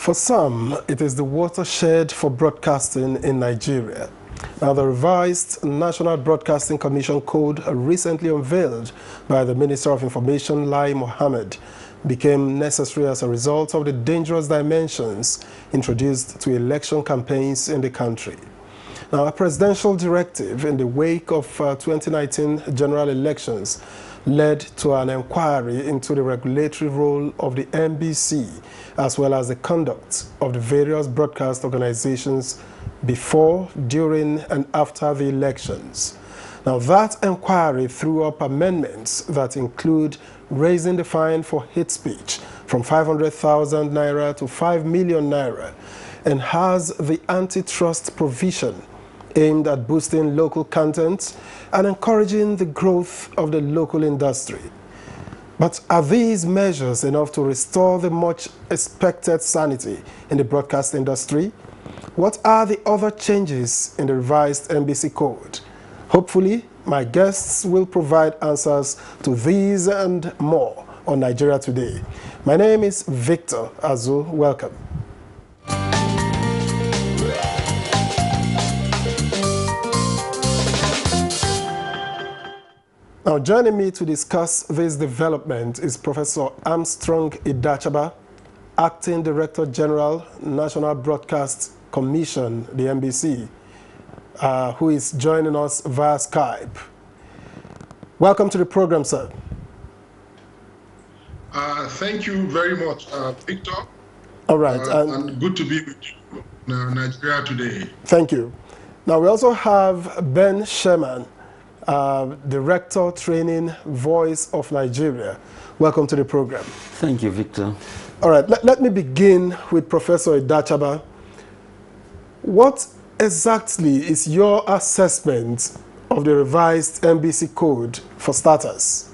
For some, it is the watershed for broadcasting in Nigeria. Now, the revised National Broadcasting Commission Code, recently unveiled by the Minister of Information, Lai Mohammed, became necessary as a result of the dangerous dimensions introduced to election campaigns in the country. Now, a presidential directive in the wake of 2019 general elections led to an inquiry into the regulatory role of the NBC, as well as the conduct of the various broadcast organizations before, during, and after the elections. Now, that inquiry threw up amendments that include raising the fine for hate speech from 500,000 naira to 5 million naira, and has the antitrust provision aimed at boosting local content and encouraging the growth of the local industry. But are these measures enough to restore the much expected sanity in the broadcast industry? What are the other changes in the revised NBC Code? Hopefully, my guests will provide answers to these and more on Nigeria Today. My name is Victor Azu. Welcome. Now, joining me to discuss this development is Professor Armstrong Idachaba, Acting Director General, National Broadcast Commission, the NBC, who is joining us via Skype. Welcome to the program, sir. Thank you very much, Victor. All right. And good to be with you, Nigeria Today. Thank you. Now, we also have Ben Sherman, Director Training, Voice of Nigeria. Welcome to the program. Thank you, Victor. All right, let me begin with Professor Idachaba. What exactly is your assessment of the revised NBC Code for starters?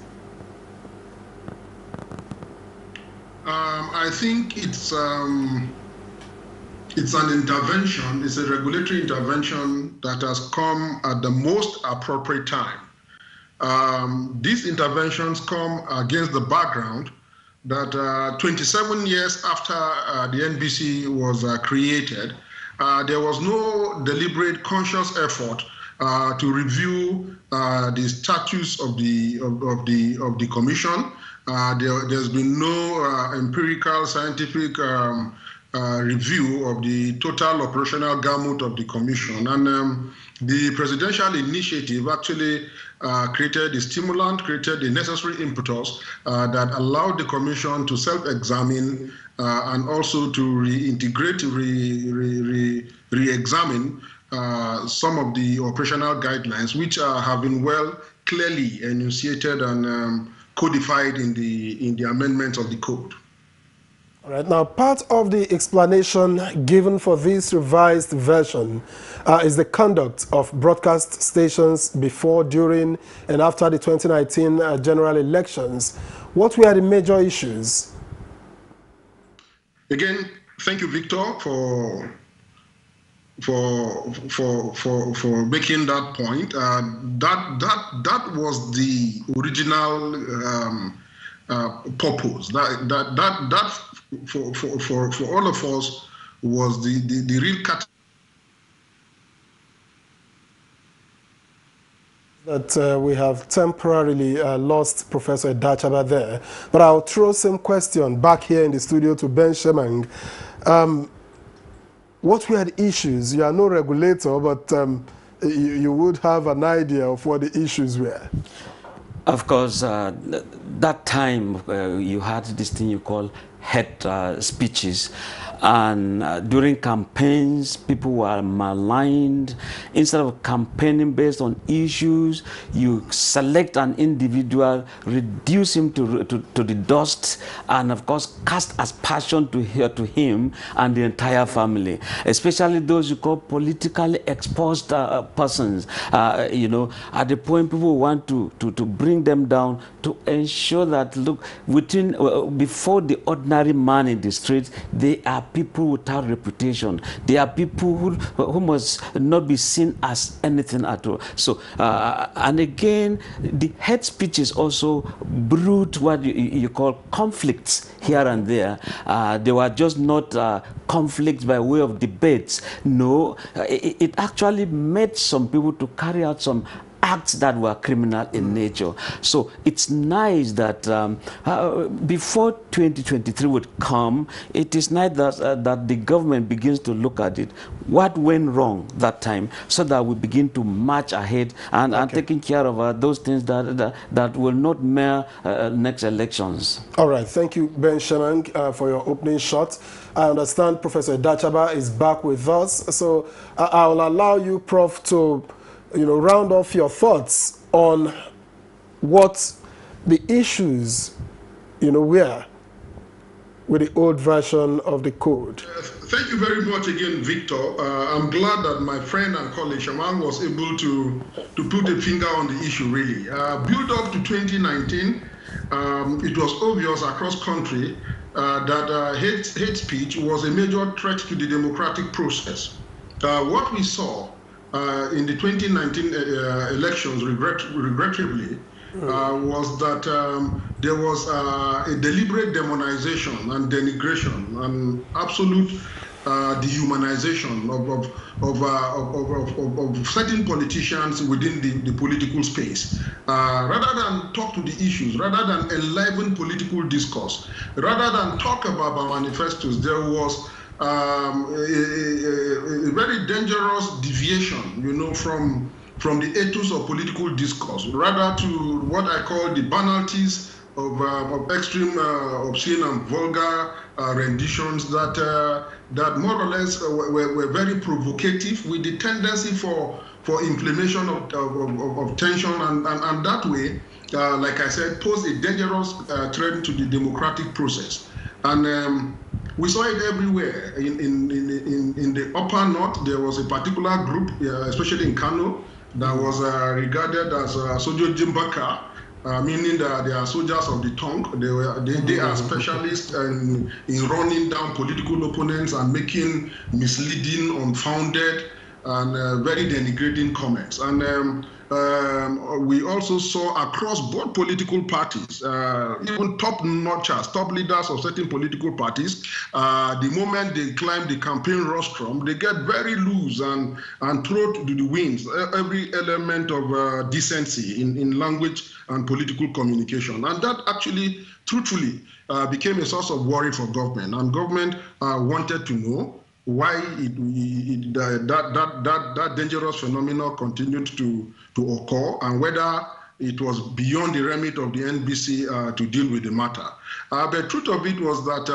I think it's an intervention, it's a regulatory intervention that has come at the most appropriate time. These interventions come against the background that 27 years after the NBC was created, there was no deliberate, conscious effort to review the status of the commission. There's been no empirical, scientific review of the total operational gamut of the commission. And the presidential initiative actually created the stimulant, created the necessary impetus that allowed the commission to self-examine and also to reintegrate, re-examine some of the operational guidelines, which have been well clearly enunciated and codified in the amendments of the code. All right. Now, part of the explanation given for this revised version is the conduct of broadcast stations before, during, and after the 2019 general elections. What were the major issues? Again, thank you, Victor, for making that point. That was the original purpose. That for all of us was the real cut. That we have temporarily lost Professor Idachaba there, but I'll throw some question back here in the studio to Ben Sherman. What were the issues? You are no regulator, but you would have an idea of what the issues were. Of course, that time you had this thing you call hate speeches, and during campaigns people were maligned. Instead of campaigning based on issues, you select an individual, reduce him to the dust, and of course cast aspersion to him and the entire family, especially those you call politically exposed persons. You know, at the point people want to bring them down, to ensure that, look, within before the ordinary ordinary man in the street. They are people without reputation. They are people who must not be seen as anything at all. So, and again, the hate speeches also brewed what you call conflicts here and there. They were just not conflicts by way of debates. No, it actually made some people to carry out some acts that were criminal in nature. So it's nice that before 2023 would come, it is nice that, that the government begins to look at it. What went wrong that time, so that we begin to march ahead and, and taking care of those things that will not mere next elections. All right, thank you, Ben Shemang, for your opening shot. I understand Professor Dachaba is back with us, so I'll allow you, Prof, to round off your thoughts on what the issues, were with the old version of the code. Thank you very much again, Victor. I'm glad that my friend and colleague Shaman was able to put a finger on the issue, really. Build up to 2019, it was obvious across country that hate speech was a major threat to the democratic process. What we saw in the 2019 elections, regrettably, was that there was a deliberate demonization and denigration and absolute dehumanization of certain politicians within the political space. Rather than talk to the issues, rather than enliven political discourse, rather than talk about our manifestos, there was a very dangerous deviation, from the ethos of political discourse, rather to what I call the banalities of extreme, obscene and vulgar renditions that more or less were very provocative, with the tendency for inflammation of tension, and that way, like I said, pose a dangerous threat to the democratic process. And we saw it everywhere. In the upper north, there was a particular group, especially in Kano, that was regarded as Sojo Jimbaka, meaning that they are soldiers of the tongue. They are specialists in running down political opponents and making misleading, unfounded, and very denigrating comments. And we also saw across both political parties, even top-notchers, top leaders of certain political parties, the moment they climb the campaign rostrum, they get very loose and throw to the winds every element of decency in language and political communication. And that actually, truthfully, became a source of worry for government. And government wanted to know why that dangerous phenomenon continued to occur, and whether it was beyond the remit of the NBC to deal with the matter. The truth of it was that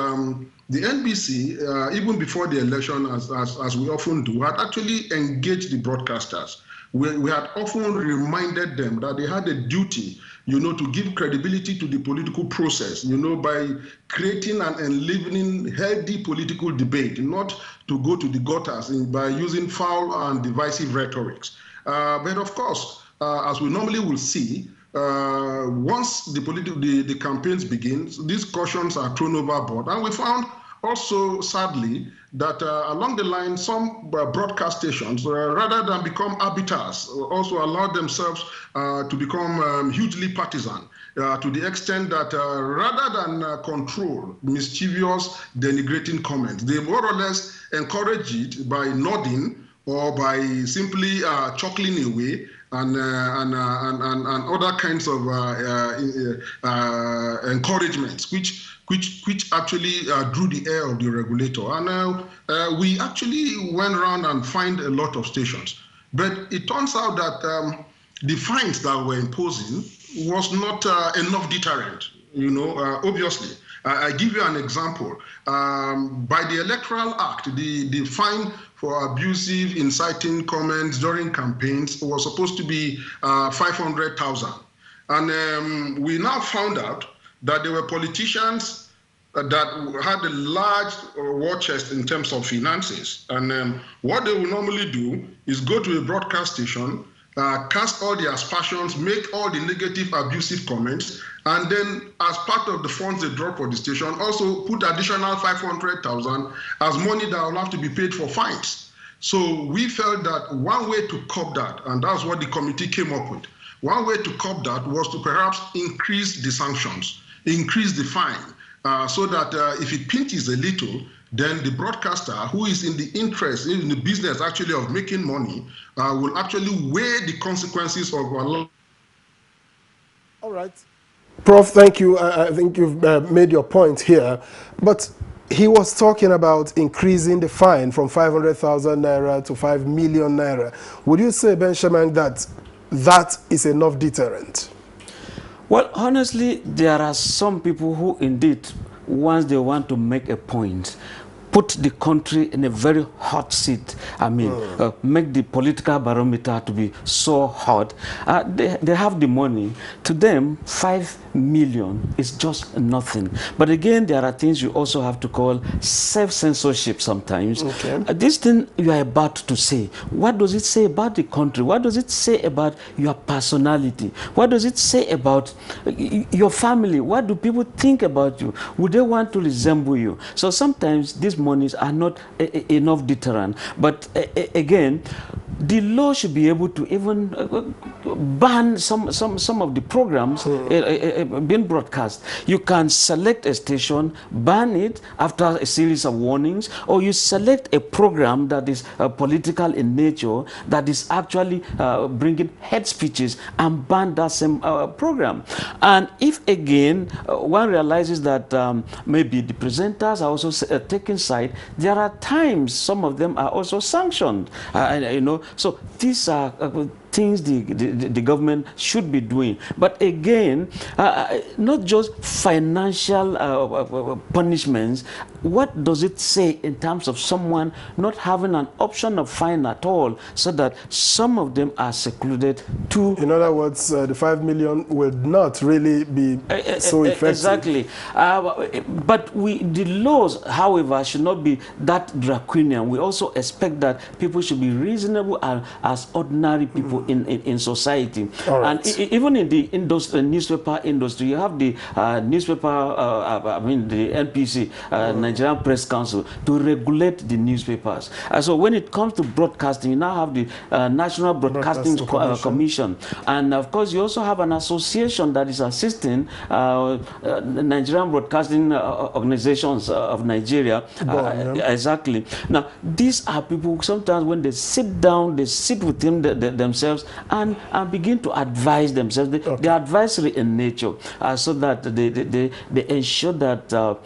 the NBC, even before the election, as we often do, had actually engaged the broadcasters. We had often reminded them that they had a duty, to give credibility to the political process, by creating and enlivening healthy political debate, not to go to the gutters by using foul and divisive rhetorics. But of course, as we normally will see, once the campaigns begin, these cautions are thrown overboard. And we found also, sadly, that along the line, some broadcast stations, rather than become arbiters, also allowed themselves to become hugely partisan, to the extent that rather than control mischievous, denigrating comments, they more or less encourage it by nodding or by simply chuckling away and other kinds of encouragements, which actually drew the air of the regulator. And we actually went around and find a lot of stations. But it turns out that the fines that were imposing was not enough deterrent, obviously. I give you an example. By the Electoral Act, the fine for abusive, inciting comments during campaigns was supposed to be 500,000. And we now found out that there were politicians that had a large war chest in terms of finances. And what they will normally do is go to a broadcast station, cast all the aspersions, make all the negative, abusive comments, and then as part of the funds they draw for the station, also put additional 500,000 as money that will have to be paid for fines. So we felt that one way to curb that, and that's what the committee came up with, one way to curb that was to perhaps increase the sanctions, increase the fine, so that if it pinches a little, then the broadcaster, who is in the interest, in the business actually of making money, will actually weigh the consequences of our law. All right. Prof, thank you. I think you've made your point here. But he was talking about increasing the fine from 500,000 naira to 5 million naira. Would you say, Ben Shemang, that that is enough deterrent? Well, honestly, there are some people who indeed, once they want to make a point, put the country in a very hot seat. I mean, make the political barometer to be so hot. They have the money. To them, 5 million is just nothing. But again, there are things you also have to call self-censorship sometimes. Okay. This thing you are about to say, what does it say about the country? What does it say about your personality? What does it say about your family? What do people think about you? Would they want to resemble you? So sometimes these monies are not enough deterrent. But again, the law should be able to even ban some of the programs being broadcast. You can select a station, ban it after a series of warnings, or you select a program that is political in nature, that is actually bringing hate speeches, and ban that same program. And if again one realizes that maybe the presenters are also taking side, there are times some of them are also sanctioned. You know, so these are things the government should be doing. But again, not just financial punishments. What does it say in terms of someone not having an option of fine at all, so that some of them are secluded to... In other words, the 5 million will not really be so effective. Exactly. But the laws, however, should not be that draconian. We also expect that people should be reasonable as ordinary people in society. Right. And even in the newspaper industry, you have the newspaper, I mean the NPC, Nigerian Press Council, to regulate the newspapers. So when it comes to broadcasting, you now have the National Broadcasting Commission. And of course, you also have an association that is assisting Nigerian Broadcasting Organizations of Nigeria. Exactly. Now, these are people who sometimes when they sit down, they sit within themselves and begin to advise themselves. They are advisory in nature, so that they ensure that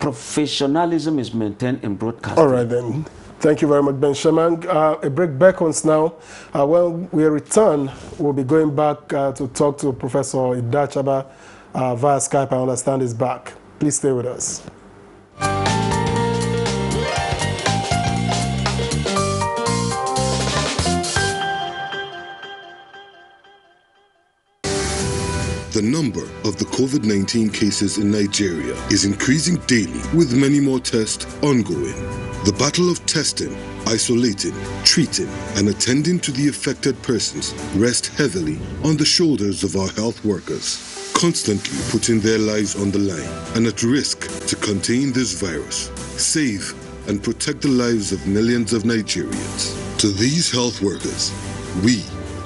professionalism is maintained in broadcasting. All right then. Thank you very much, Ben Shemang. A break beckons now. When we return, we'll be going back to talk to Professor Idachaba via Skype. I understand he's back. Please stay with us. The number of the COVID-19 cases in Nigeria is increasing daily, with many more tests ongoing. The battle of testing, isolating, treating, and attending to the affected persons rests heavily on the shoulders of our health workers, constantly putting their lives on the line and at risk to contain this virus, save and protect the lives of millions of Nigerians. To these health workers, we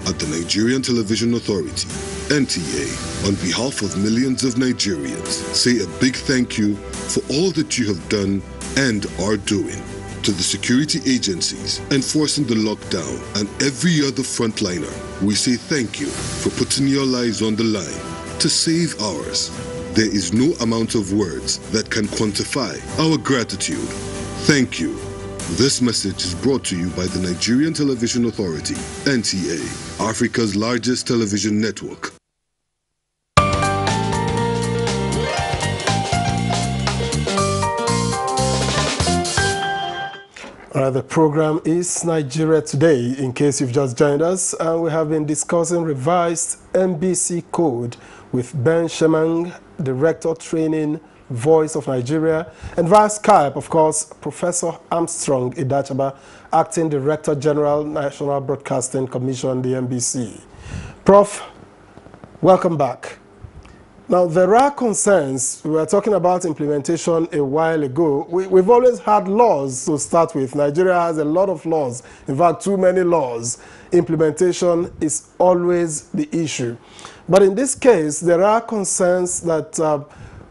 at the Nigerian Television Authority, NTA, on behalf of millions of Nigerians, say a big thank you for all that you have done and are doing. To the security agencies enforcing the lockdown and every other frontliner, we say thank you for putting your lives on the line to save ours. There is no amount of words that can quantify our gratitude. Thank you. This message is brought to you by the Nigerian Television Authority, NTA, Africa's largest television network. The program is Nigeria Today, in case you've just joined us. We have been discussing revised NBC code with Ben Shemang, Director Training Voice of Nigeria, and via Skype, of course, Professor Armstrong Idachaba, Acting Director General, National Broadcasting Commission, the NBC. Prof, welcome back. Now, there are concerns. We were talking about implementation a while ago. We've always had laws to start with. Nigeria has a lot of laws, in fact, too many laws. Implementation is always the issue. But in this case, there are concerns that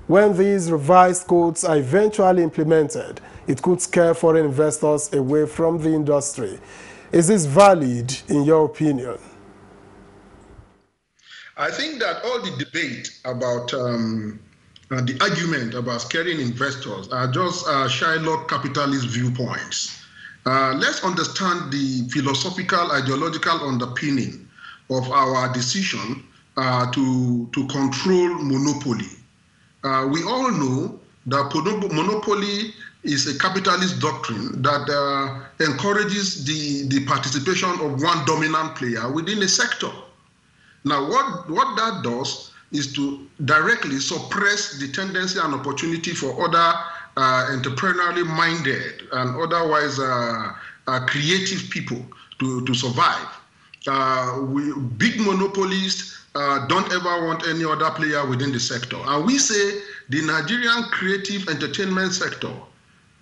when these revised codes are eventually implemented, it could scare foreign investors away from the industry. Is this valid, in your opinion? I think that all the debate about the argument about scaring investors are just Shylock capitalist viewpoints. Let's understand the philosophical, ideological underpinning of our decision to control monopoly. We all know that monopoly is a capitalist doctrine that encourages the participation of one dominant player within a sector. Now, what that does is to directly suppress the tendency and opportunity for other entrepreneurially minded and otherwise creative people to survive. Big monopolists don't ever want any other player within the sector. And we say the Nigerian creative entertainment sector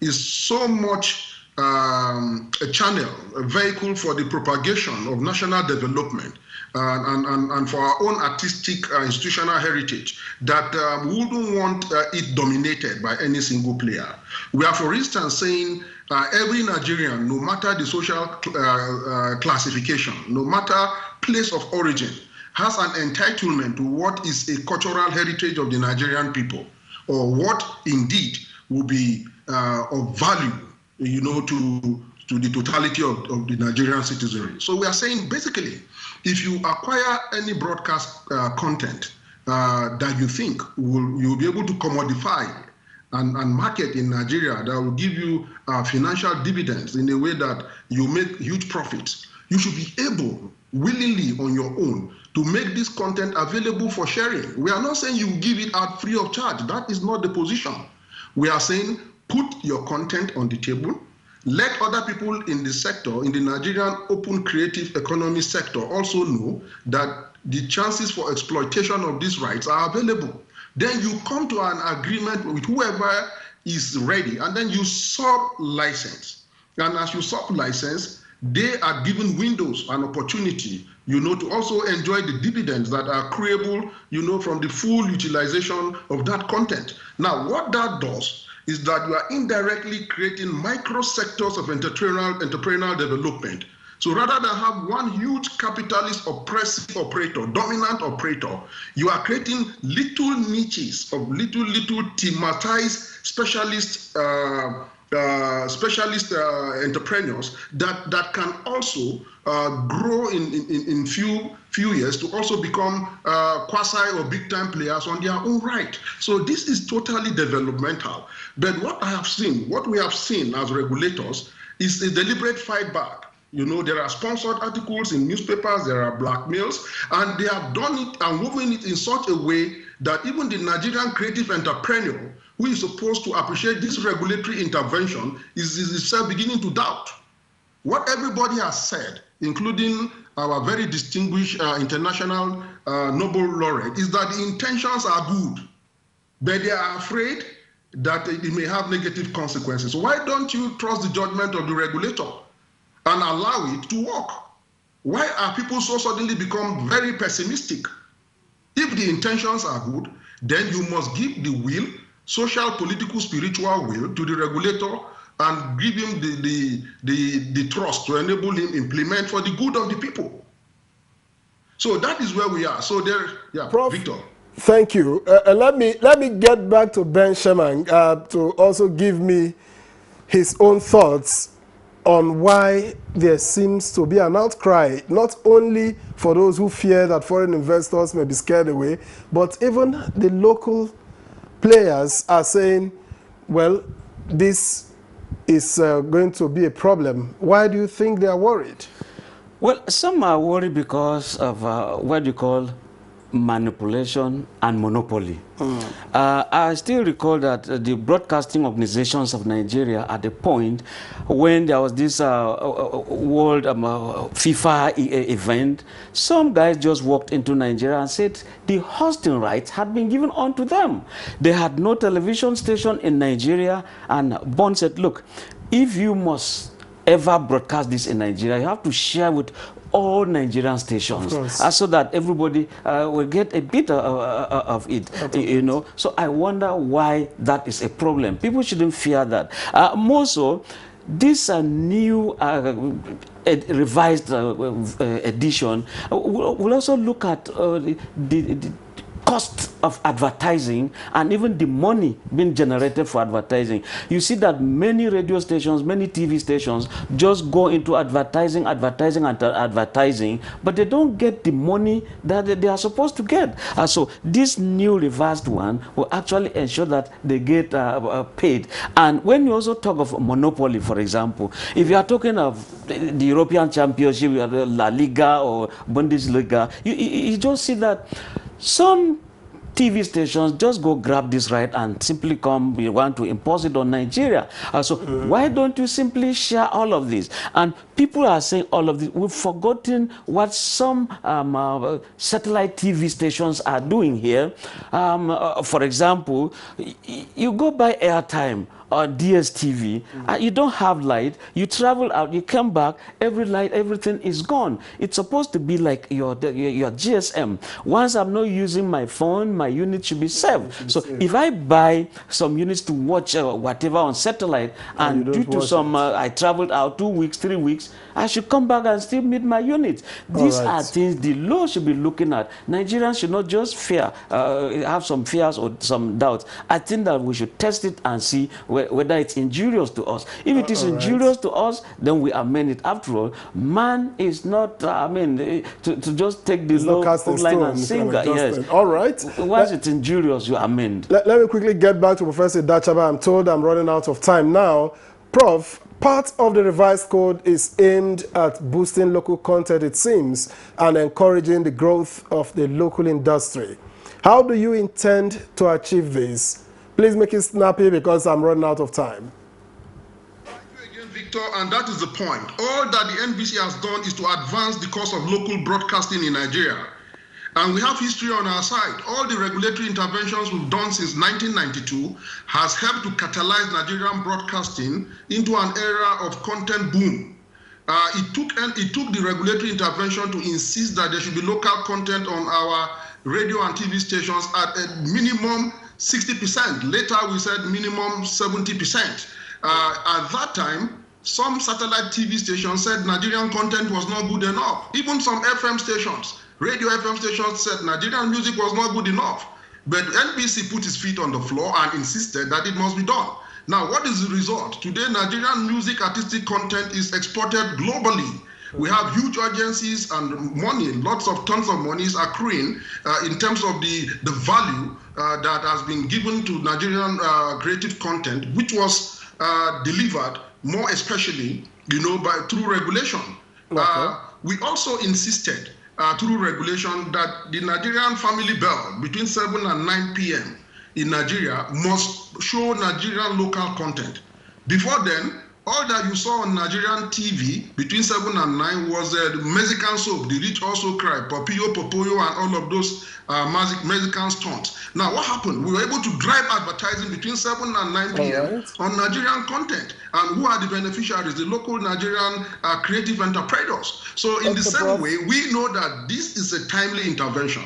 is so much a channel, a vehicle for the propagation of national development and for our own artistic institutional heritage that we wouldn't want it dominated by any single player. We are, for instance, saying every Nigerian, no matter the social classification, no matter place of origin, has an entitlement to what is a cultural heritage of the Nigerian people, or what indeed will be of value, you know, to the totality of the Nigerian citizenry. So we are saying, basically, if you acquire any broadcast content that you think you'll be able to commodify and market in Nigeria that will give you financial dividends in a way that you make huge profits, you should be able, willingly on your own, to make this content available for sharing. We are not saying you give it out free of charge. That is not the position. We are saying put your content on the table. Let other people in the sector, in the Nigerian open creative economy sector, also know that the chances for exploitation of these rights are available. Then you come to an agreement with whoever is ready, and then you sub-license. And as you sub-license, they are given windows and opportunity, you know, to also enjoy the dividends that are accruable, you know, from the full utilization of that content. Now, what that does is that you are indirectly creating micro sectors of entrepreneurial development. So rather than have one huge capitalist oppressive operator, dominant operator, you are creating little niches of little thematized specialist entrepreneurs that can also grow in few years to also become quasi or big time players on their own right. So this is totally developmental. But what we have seen as regulators is a deliberate fight back. You know, there are sponsored articles in newspapers, there are blackmails, and they have done it and woven it in such a way that even the Nigerian creative entrepreneur who is supposed to appreciate this regulatory intervention is itself beginning to doubt. What everybody has said, including our very distinguished international Nobel laureate, is that the intentions are good, but they are afraid that it may have negative consequences. Why don't you trust the judgment of the regulator and allow it to work? Why are people so suddenly become very pessimistic? If the intentions are good, then you must give the will, social, political, spiritual will to the regulator and give him the trust to enable him implement for the good of the people. So that is where we are. So there, yeah, Prof, Victor. Thank you. Let me get back to Ben Sherman to also give me his own thoughts on why there seems to be an outcry, not only for those who fear that foreign investors may be scared away, but even the local players are saying, well, this is going to be a problem. Why do you think they are worried? Well, some are worried because of what you call manipulation, and monopoly. I still recall that the broadcasting organizations of Nigeria at the point when there was this World FIFA event, some guys just walked into Nigeria and said the hosting rights had been given on to them. They had no television station in Nigeria, and Bond said, look, if you must ever broadcast this in Nigeria, you have to share with all Nigerian stations so that everybody will get a bit of it, you know. So I wonder why that is a problem. People shouldn't fear that. More so, this new revised edition will also look at the cost of advertising and even the money being generated for advertising. You see that many radio stations, many TV stations just go into advertising, but they don't get the money that they are supposed to get. So this new revised one will actually ensure that they get paid. And when you also talk of monopoly, for example, if you are talking of the European Championship, La Liga or Bundesliga, you just see that some TV stations just go grab this right and simply come, we want to impose it on Nigeria. So why don't you simply share all of this? And people are saying all of this. We've forgotten what some satellite TV stations are doing here. For example, you go buy airtime or DSTV, you don't have light, you travel out, you come back, every light, everything is gone. It's supposed to be like your GSM. Once I'm not using my phone, my unit should be saved. So if I buy some units to watch whatever on satellite, and due to some, I traveled out 2 weeks, 3 weeks, I should come back and still meet my units. These are things the law should be looking at. Nigerians should not just fear, have some fears or some doubts. I think that we should test it and see whether it's injurious to us. If it is injurious to us, then we amend it. After all, man is not, I mean, to just take the law, line and sinker. Yes. All right. Once it's injurious, you amend. Let me quickly get back to Professor Idachaba. I'm told I'm running out of time now. Prof, part of the revised code is aimed at boosting local content, it seems, and encouraging the growth of the local industry. How do you intend to achieve this? Please make it snappy because I'm running out of time. Thank you again, Victor, and that is the point. All that the NBC has done is to advance the cause of local broadcasting in Nigeria. And we have history on our side. All the regulatory interventions we've done since 1992 has helped to catalyze Nigerian broadcasting into an era of content boom. It took the regulatory intervention to insist that there should be local content on our radio and TV stations at a minimum 60%. Later, we said minimum 70%. At that time, some satellite TV stations said Nigerian content was not good enough. Even some FM stations, radio FM stations said Nigerian music was not good enough. But NBC put its feet on the floor and insisted that it must be done. Now, what is the result? Today, Nigerian music artistic content is exported globally. We have huge agencies and money, tons of money is accruing in terms of the value that has been given to Nigerian creative content, which was delivered more especially, through regulation. We also insisted through regulation that the Nigerian family bell between 7 and 9 p.m. in Nigeria must show Nigerian local content. Before then, all that you saw on Nigerian TV between 7 and 9 was the Mexican soap, The Rich Also Cry, Papillo, Popoyo, and all of those Mexican stunts. Now, what happened? We were able to drive advertising between 7 and 9 p.m. on Nigerian content. And who are the beneficiaries? The local Nigerian creative enterprises. So in the same way, we know that this is a timely intervention.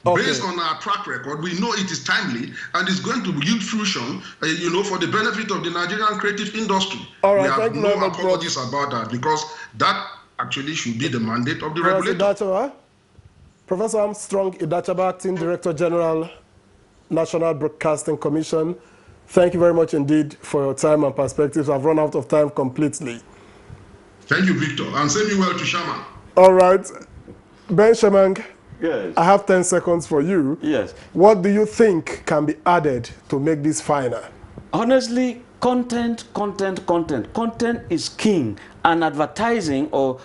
Based on our track record, we know it is timely and it's going to yield fruition, for the benefit of the Nigerian creative industry. We have no apologies about that because that actually should be the mandate of the regulator. Professor Armstrong Idachaba, Acting Director General, National Broadcasting Commission, thank you very much indeed for your time and perspectives. I've run out of time completely. Thank you, Victor, and send me well to Shaman. All right. Ben Shemang. Yes. I have 10 seconds for you. Yes. What do you think can be added to make this finer? Honestly, content is king. and advertising or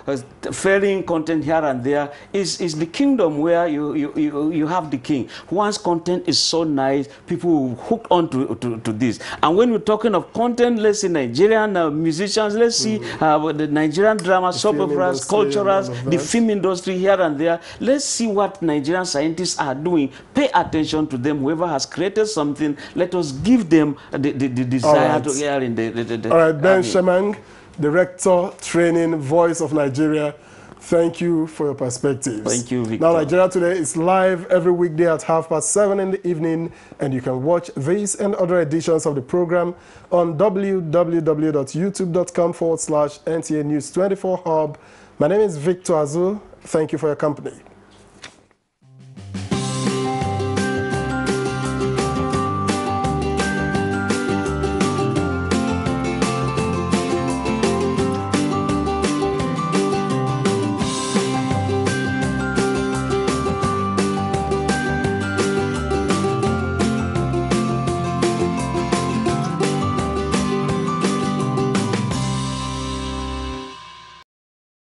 failing content here and there is the kingdom where you have the king. Once content is so nice, people will hook on to this. And when we're talking of content, let's see Nigerian musicians, let's see the Nigerian drama, soap operas, culturals, the film industry here and there. Let's see what Nigerian scientists are doing. Pay attention to them. Whoever has created something, let us give them the desire to hear in the All right, Ben Shemang, Director, Training, Voice of Nigeria. Thank you for your perspectives. Thank you, Victor. Now, Nigeria Today is live every weekday at 7:30 in the evening, and you can watch these and other editions of the program on www.youtube.com/NTA News 24 Hub. My name is Victor Azu. Thank you for your company.